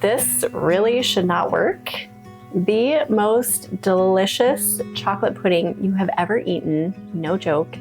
This really should not work. The most delicious chocolate pudding you have ever eaten, no joke,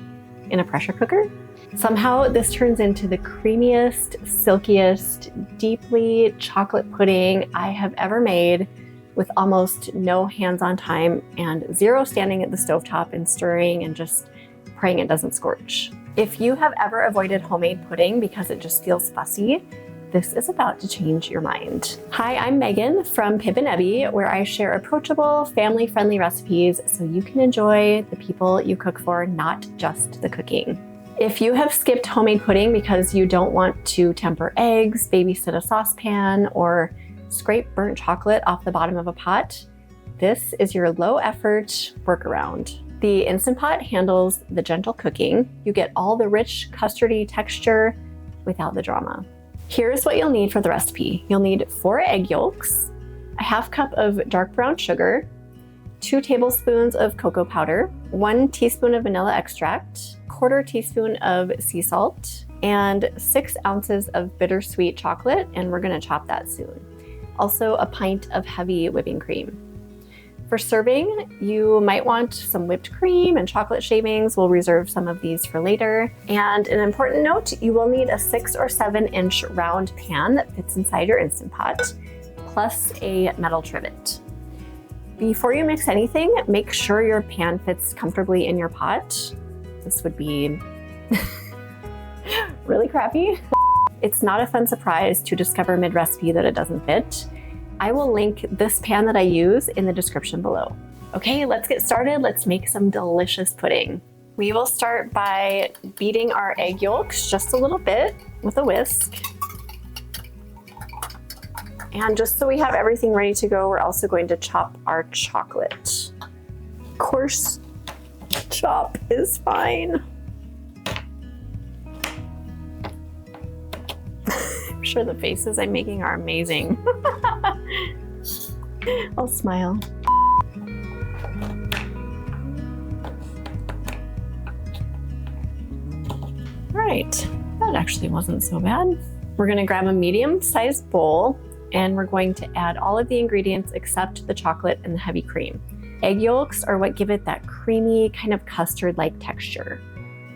in a pressure cooker. Somehow this turns into the creamiest, silkiest, deeply chocolate pudding I have ever made, with almost no hands-on time and zero standing at the stovetop and stirring and just praying it doesn't scorch. If you have ever avoided homemade pudding because it just feels fussy, this is about to change your mind. Hi, I'm Megan from Pip and Ebby, where I share approachable, family-friendly recipes so you can enjoy the people you cook for, not just the cooking. If you have skipped homemade pudding because you don't want to temper eggs, babysit a saucepan, or scrape burnt chocolate off the bottom of a pot, this is your low-effort workaround. The Instant Pot handles the gentle cooking. You get all the rich custardy texture without the drama. Here's what you'll need for the recipe. You'll need 4 egg yolks, a half cup of dark brown sugar, 2 tablespoons of cocoa powder, 1 teaspoon of vanilla extract, 1/4 teaspoon of sea salt, and 6 ounces of bittersweet chocolate, and we're gonna chop that soon. Also a pint of heavy whipping cream. For serving, you might want some whipped cream and chocolate shavings. We'll reserve some of these for later. And an important note, you will need a 6 or 7 inch round pan that fits inside your Instant Pot, plus a metal trivet. Before you mix anything, make sure your pan fits comfortably in your pot. This would be really crappy. It's not a fun surprise to discover mid-recipe that it doesn't fit. I will link this pan that I use in the description below. Okay, let's get started. Let's make some delicious pudding. We will start by beating our egg yolks just a little bit with a whisk. And just so we have everything ready to go, we're also going to chop our chocolate. Coarse chop is fine. I'm sure the faces I'm making are amazing. I'll smile. All right, that actually wasn't so bad. We're gonna grab a medium-sized bowl and we're going to add all of the ingredients except the chocolate and the heavy cream. Egg yolks are what give it that creamy, kind of custard-like texture.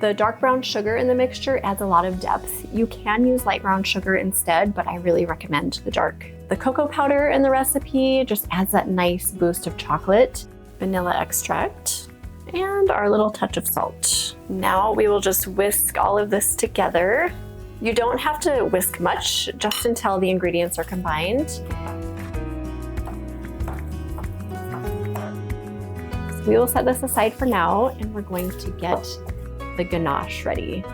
The dark brown sugar in the mixture adds a lot of depth. You can use light brown sugar instead, but I really recommend the dark. The cocoa powder in the recipe just adds that nice boost of chocolate, vanilla extract, and our little touch of salt. Now we will just whisk all of this together. You don't have to whisk much, just until the ingredients are combined. So we will set this aside for now, and we're going to get the ganache ready.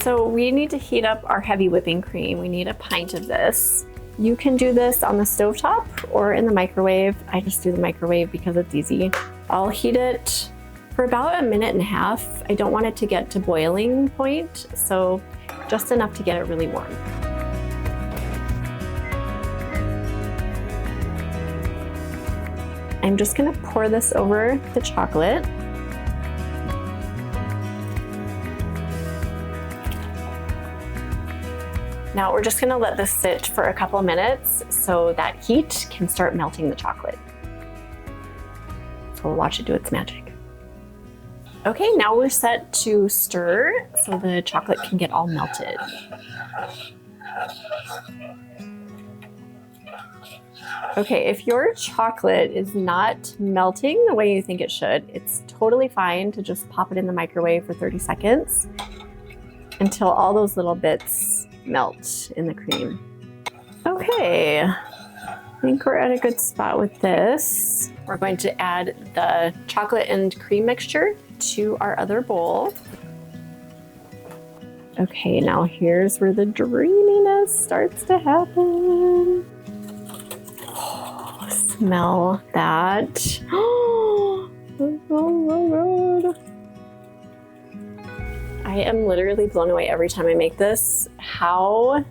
So we need to heat up our heavy whipping cream. We need a pint of this. You can do this on the stovetop or in the microwave. I just do the microwave because it's easy. I'll heat it for about 1.5 minutes. I don't want it to get to boiling point, so just enough to get it really warm. I'm just gonna pour this over the chocolate. Now we're just gonna let this sit for a couple of minutes so that heat can start melting the chocolate. So we'll watch it do its magic. Okay, now we're set to stir so the chocolate can get all melted. Okay, if your chocolate is not melting the way you think it should, it's totally fine to just pop it in the microwave for 30 seconds until all those little bits melt in the cream. Okay, I think we're at a good spot with this. We're going to add the chocolate and cream mixture to our other bowl. Okay, now here's where the dreaminess starts to happen. Oh, smell that. Oh, so good. I am literally blown away every time I make this. How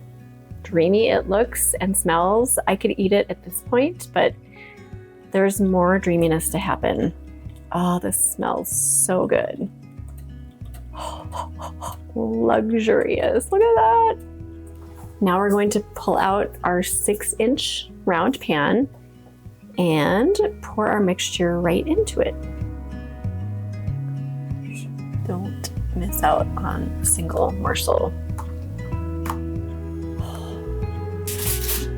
dreamy it looks and smells. I could eat it at this point, but there's more dreaminess to happen. Oh, this smells so good. Luxurious. Look at that. Now we're going to pull out our 6-inch round pan and pour our mixture right into it. Don't miss out on a single morsel.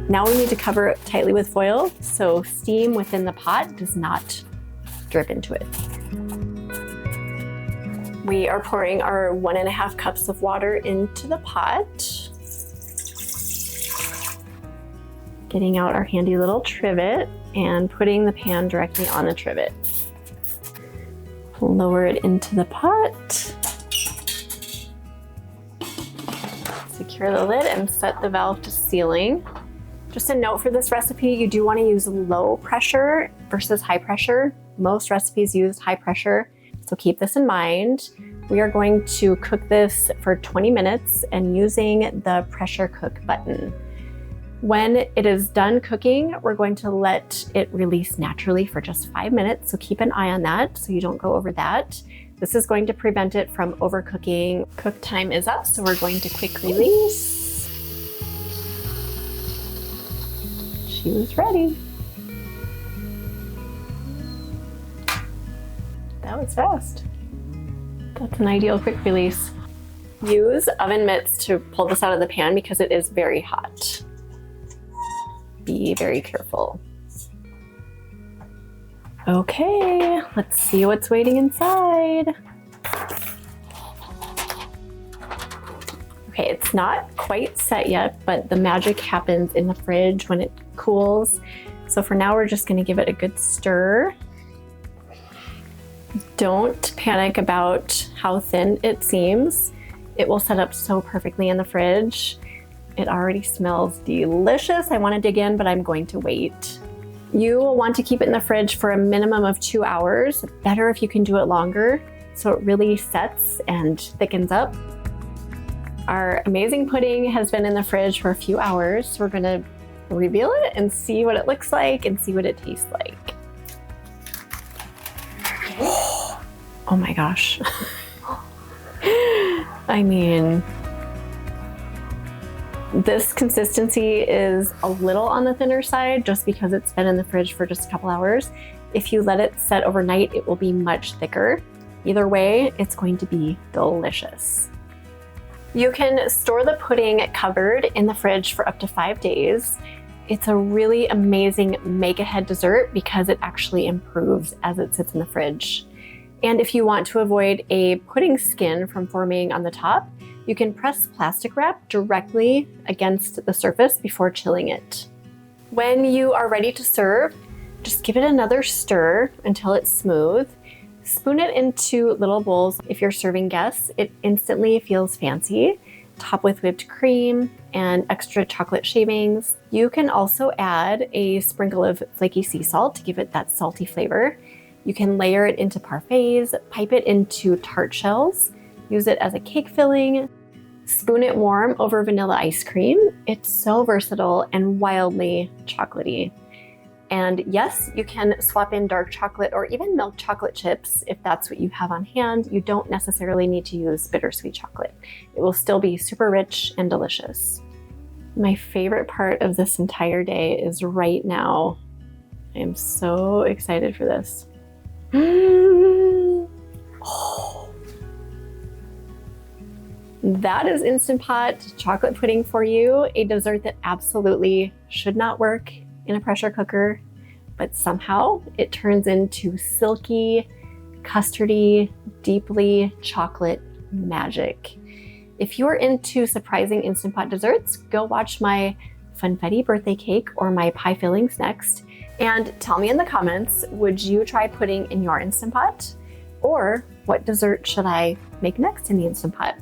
Now we need to cover it tightly with foil so steam within the pot does not drip into it. We are pouring our 1.5 cups of water into the pot. Getting out our handy little trivet and putting the pan directly on the trivet. Lower it into the pot. Secure the lid and set the valve to sealing. Just a note for this recipe, you do want to use low pressure versus high pressure. Most recipes use high pressure, so keep this in mind. We are going to cook this for 20 minutes and using the pressure cook button. When it is done cooking, we're going to let it release naturally for just 5 minutes, so keep an eye on that so you don't go over that. This is going to prevent it from overcooking. Cook time is up, so we're going to quick release. She was ready. That was fast. That's an ideal quick release. Use oven mitts to pull this out of the pan because it is very hot. Be very careful. Okay, let's see what's waiting inside. Okay, it's not quite set yet, but the magic happens in the fridge when it cools. So for now, we're just gonna give it a good stir. Don't panic about how thin it seems. It will set up so perfectly in the fridge. It already smells delicious. I wanna dig in, but I'm going to wait. You will want to keep it in the fridge for a minimum of 2 hours. Better if you can do it longer, so it really sets and thickens up. Our amazing pudding has been in the fridge for a few hours, so we're gonna reveal it and see what it looks like and see what it tastes like. Oh my gosh. I mean, this consistency is a little on the thinner side just because it's been in the fridge for just a couple hours. If you let it set overnight, it will be much thicker. Either way, it's going to be delicious. You can store the pudding covered in the fridge for up to 5 days. It's a really amazing make-ahead dessert because it actually improves as it sits in the fridge. And if you want to avoid a pudding skin from forming on the top, you can press plastic wrap directly against the surface before chilling it. When you are ready to serve, just give it another stir until it's smooth. Spoon it into little bowls. If you're serving guests, it instantly feels fancy. Top with whipped cream and extra chocolate shavings. You can also add a sprinkle of flaky sea salt to give it that salty flavor. You can layer it into parfaits, pipe it into tart shells, use it as a cake filling, spoon it warm over vanilla ice cream. It's so versatile and wildly chocolatey. And yes, you can swap in dark chocolate or even milk chocolate chips if that's what you have on hand. You don't necessarily need to use bittersweet chocolate. It will still be super rich and delicious. My favorite part of this entire day is right now. I am so excited for this. Oh. That is Instant Pot chocolate pudding for you, a dessert that absolutely should not work in a pressure cooker, but somehow it turns into silky, custardy, deeply chocolate magic. If you're into surprising Instant Pot desserts, go watch my funfetti birthday cake or my pie fillings next, and tell me in the comments, would you try pudding in your Instant Pot? Or what dessert should I make next in the Instant Pot?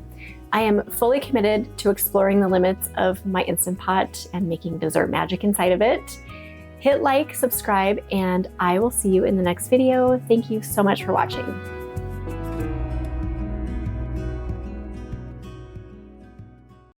I am fully committed to exploring the limits of my Instant Pot and making dessert magic inside of it. Hit like, subscribe, and I will see you in the next video. Thank you so much for watching.